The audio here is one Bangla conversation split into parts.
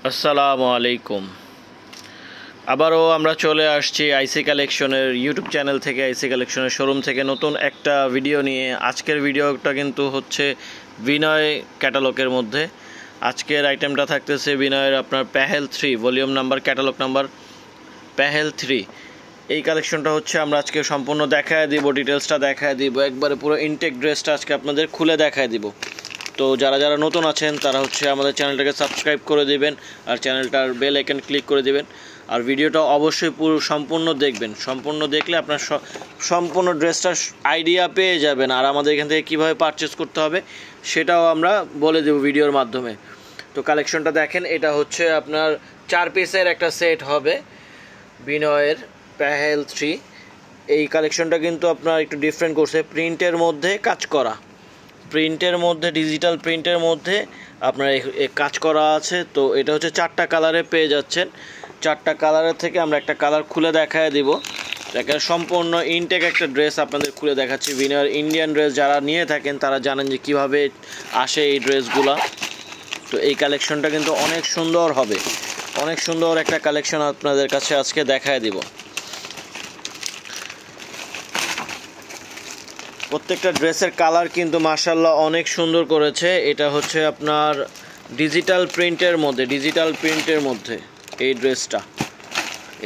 আসসালামু আলাইকুম। আবারও আমরা চলে আসছি আইসি কালেকশনের ইউটিউব চ্যানেল থেকে, আইসি কালেকশনের শোরুম থেকে নতুন একটা ভিডিও নিয়ে। আজকের ভিডিওটা কিন্তু হচ্ছে বিনয় ক্যাটালগের মধ্যে। আজকের আইটেমটা থাকতেছে বিনয়ের আপনার প্যাহেল 3 ভলিউম নাম্বার, ক্যাটালগ নাম্বার প্যাহেল 3। এই কালেকশনটা হচ্ছে আমরা আজকে সম্পূর্ণ দেখায় দিব, ডিটেলসটা দেখায় দিব, একবারে পুরো ইনটেক ড্রেসটা আজকে আপনাদের খুলে দেখায় দিব। তো যারা যারা নতুন আছেন তারা হচ্ছে আমাদের চ্যানেলটাকে সাবস্ক্রাইব করে দিবেন আর চ্যানেলটার বেল আইকন ক্লিক করে দিবেন। আর ভিডিওটা অবশ্যই পুরো সম্পূর্ণ দেখবেন। সম্পূর্ণ দেখলে আপনার সম্পূর্ণ ড্রেসটার আইডিয়া পেয়ে যাবেন, আর আমাদের এখান থেকে কীভাবে পারচেস করতে হবে সেটাও আমরা বলে দেব ভিডিওর মাধ্যমে। তো কালেকশনটা দেখেন, এটা হচ্ছে আপনার 4 পিসের একটা সেট হবে বিনয়ের প্যাহেল 3। এই কালেকশনটা কিন্তু আপনার একটু ডিফারেন্ট করছে, প্রিন্টের মধ্যে কাজ করা, প্রিন্টের মধ্যে ডিজিটাল প্রিন্টের মধ্যে আপনার কাজ করা আছে। তো এটা হচ্ছে 4টা কালারে পেয়ে যাচ্ছেন। 4টা কালারের থেকে আমরা একটা কালার খুলে দেখায় দিব। দেখেন সম্পূর্ণ ইনটেক একটা ড্রেস আপনাদের খুলে দেখাচ্ছি। বিনয়ের ইন্ডিয়ান ড্রেস যারা নিয়ে থাকেন তারা জানেন যে কিভাবে আসে এই ড্রেসগুলো। তো এই কালেকশনটা কিন্তু অনেক সুন্দর হবে, অনেক সুন্দর একটা কালেকশন আপনাদের কাছে আজকে দেখায় দিব। প্রত্যেকটা ড্রেসের কালার কিন্তু মাশাআল্লাহ অনেক সুন্দর করেছে। এটা হচ্ছে আপনার ডিজিটাল প্রিন্টের মধ্যে এই ড্রেসটা,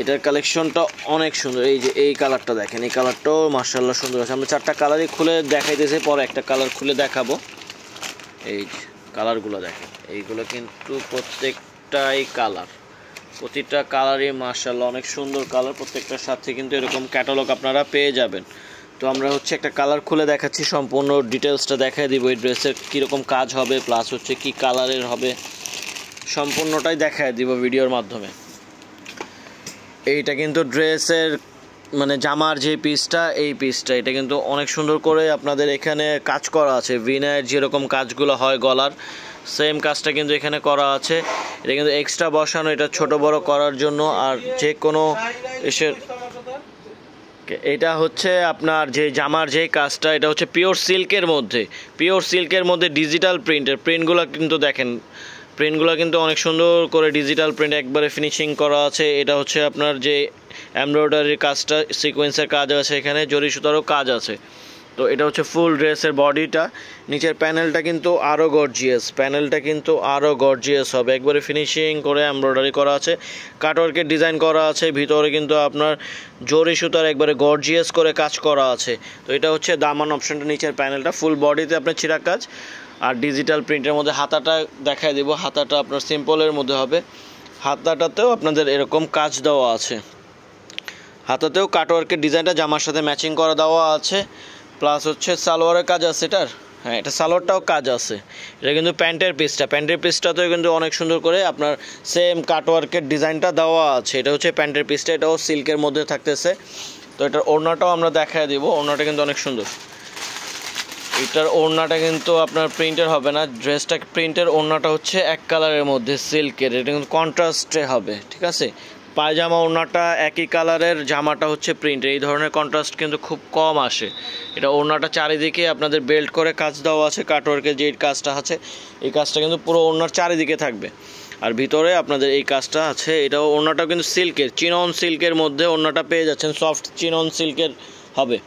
এটার কালেকশনটা অনেক সুন্দর। এই যে এই কালারটা দেখেন, এই কালারটাও মাশাআল্লাহ সুন্দর আছে। আমরা 4টা কালারই খুলে দেখাইতেছি, পরে একটা কালার খুলে দেখাবো। এই যে কালারগুলো দেখেন, এইগুলো কিন্তু প্রতিটা কালারই মাশাআল্লাহ অনেক সুন্দর কালার। প্রত্যেকটার সাথে কিন্তু এরকম ক্যাটালগ আপনারা পেয়ে যাবেন। তো আমরা হচ্ছে একটা কালার খুলে দেখাচ্ছি, সম্পূর্ণ ডিটেলসটা দেখাই দিব। এই ড্রেসের কীরকম কাজ হবে প্লাস হচ্ছে কি কালারের হবে সম্পূর্ণটাই দেখায় দিব ভিডিওর মাধ্যমে। এইটা কিন্তু ড্রেসের মানে জামার যে পিসটা, এই পিসটা এটা কিন্তু অনেক সুন্দর করে আপনাদের এখানে কাজ করা আছে। বিনয়ের যেরকম কাজগুলো হয় গলার, সেম কাজটা কিন্তু এখানে করা আছে। এটা কিন্তু এক্সট্রা বসানো, এটা ছোট বড় করার জন্য। আর যে কোনো এসের এটা হচ্ছে আপনার যে জামার যে কাজটা, এটা হচ্ছে পিওর সিল্কের মধ্যে ডিজিটাল প্রিন্টগুলো কিন্তু দেখেন, প্রিন্টগুলো কিন্তু অনেক সুন্দর করে ডিজিটাল প্রিন্ট একবারে ফিনিশিং করা আছে। এটা হচ্ছে আপনার যে এমব্রয়ডারির কাজটা, সিকোয়েন্সের কাজ আছে, এখানে জরি সুতারও কাজ আছে। তো এটা হচ্ছে ফুল ড্রেসের বডিটা। নিচের প্যানেলটা কিন্তু আরও গর্জিয়াস হবে, একবারে ফিনিশিং করে এমব্রয়ডারি করা আছে, কাটওয়ার্কের ডিজাইন করা আছে। ভিতরে কিন্তু আপনার জরি সুতার একবারে গর্জিয়াস করে কাজ করা আছে। তো এটা হচ্ছে দামান অপশনটা, নিচের প্যানেলটা ফুল বডিতে আপনার ছিঁড়া কাজ। আর ডিজিটাল প্রিন্টের মধ্যে হাতাটা দেখায় দেব। হাতাটা আপনার সিম্পলের মধ্যে হবে, হাতাটাতেও আপনাদের এরকম কাজ দেওয়া আছে। হাতাতেও কাটওয়ার্কের ডিজাইনটা জামার সাথে ম্যাচিং করা দেওয়া আছে, প্লাস হচ্ছে সালোয়ারের কাজ আছে এটার। হ্যাঁ, এটা সালোয়ারটাও কাজ আছে। এটা কিন্তু প্যান্টের পিসটাতেও কিন্তু অনেক সুন্দর করে আপনার সেম কাটওয়ার্কের ডিজাইনটা দেওয়া আছে। এটা হচ্ছে প্যান্টের পিসটা, এটাও সিল্কের মধ্যে থাকতেছে। তো এটার ওড়নাটাও আমরা দেখায় দিব। ওড়নাটা কিন্তু অনেক সুন্দর। এটার ওড়নাটা কিন্তু আপনার প্রিন্টের হবে না, ড্রেসটা প্রিন্টের, ওড়নাটা হচ্ছে এক কালারের মধ্যে সিল্কের। এটা কিন্তু কন্ট্রাস্টে হবে, ঠিক আছে। পায়জামা ওড়নাটা একই কালারের, জামাটা হচ্ছে প্রিন্টের। এই ধরনের কন্ট্রাস্ট কিন্তু খুব কম আসে। এটা ওড়নাটা চারিদিকে আপনাদের বেল্ট করে কাজ দেওয়া আছে, কাটওয়ার্কের যে কাজটা আছে এই কাজটা কিন্তু পুরো ওড়নার চারিদিকে থাকবে। আর ভিতরে আপনাদের এই কাজটা আছে। এটাও ওড়নাটাও কিন্তু সিল্কের, চিনন সিল্কের মধ্যে ওড়নাটা পেয়ে যাচ্ছেন, সফট চিনন সিল্কের হবে।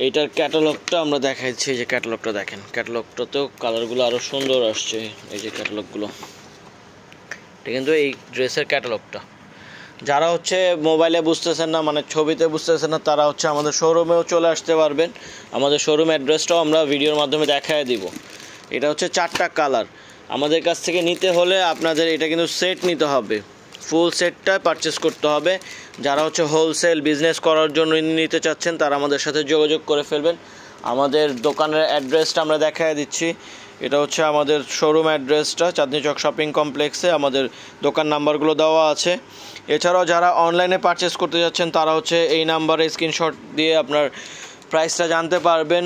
এইটার ক্যাটালগটা আমরা দেখাচ্ছি, এই যে ক্যাটালগটা দেখেন, ক্যাটালগটাতেও কালারগুলো আরও সুন্দর আসছে। এই যে ক্যাটালগগুলো, এটা কিন্তু এই ড্রেসের ক্যাটালগটা। যারা হচ্ছে মোবাইলে বুঝতেছেন না, মানে ছবিতে বুঝতেছেন না, তারা হচ্ছে আমাদের শোরুমেও চলে আসতে পারবেন। আমাদের শোরুম অ্যাড্রেসটাও আমরা ভিডিওর মাধ্যমে দেখায় দিব। এটা হচ্ছে 4টা কালার। আমাদের কাছ থেকে নিতে হলে আপনাদের এটা কিন্তু সেট নিতে হবে, ফুল সেটটা পারচেস করতে হবে। যারা হচ্ছে হোলসেল বিজনেস করার জন্য নিতে চাচ্ছেন তারা আমাদের সাথে যোগাযোগ করে ফেলবেন। আমাদের দোকানের অ্যাড্রেসটা আমরা দেখায় দিচ্ছি। এটা হচ্ছে আমাদের শোরুম অ্যাড্রেসটা, চাঁদনী চক শপিং কমপ্লেক্সে। আমাদের দোকান নাম্বারগুলো দেওয়া আছে। এছাড়াও যারা অনলাইনে পারচেস করতে যাচ্ছেন তারা হচ্ছে এই নাম্বারে স্ক্রিনশট দিয়ে আপনার প্রাইসটা জানতে পারবেন।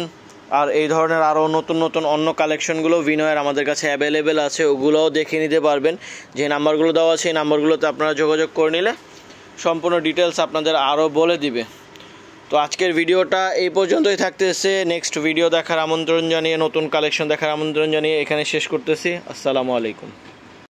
আর এই ধরনের আরও নতুন অন্য কালেকশনগুলো বিনয়ের আমাদের কাছে অ্যাভেলেবেল আছে, ওগুলোও দেখে নিতে পারবেন। যে নাম্বারগুলো দেওয়া আছে এই নাম্বারগুলোতে আপনারা যোগাযোগ করে নিলে সম্পূর্ণ ডিটেলস আপনাদের আরও বলে দিবে। তো আজকের ভিডিওটা এই পর্যন্তই থাকতেছে। নেক্সট ভিডিও দেখার আমন্ত্রণ জানিয়ে, নতুন কালেকশন দেখার আমন্ত্রণ জানিয়ে এখানে শেষ করতেছি। আসসালামু আলাইকুম।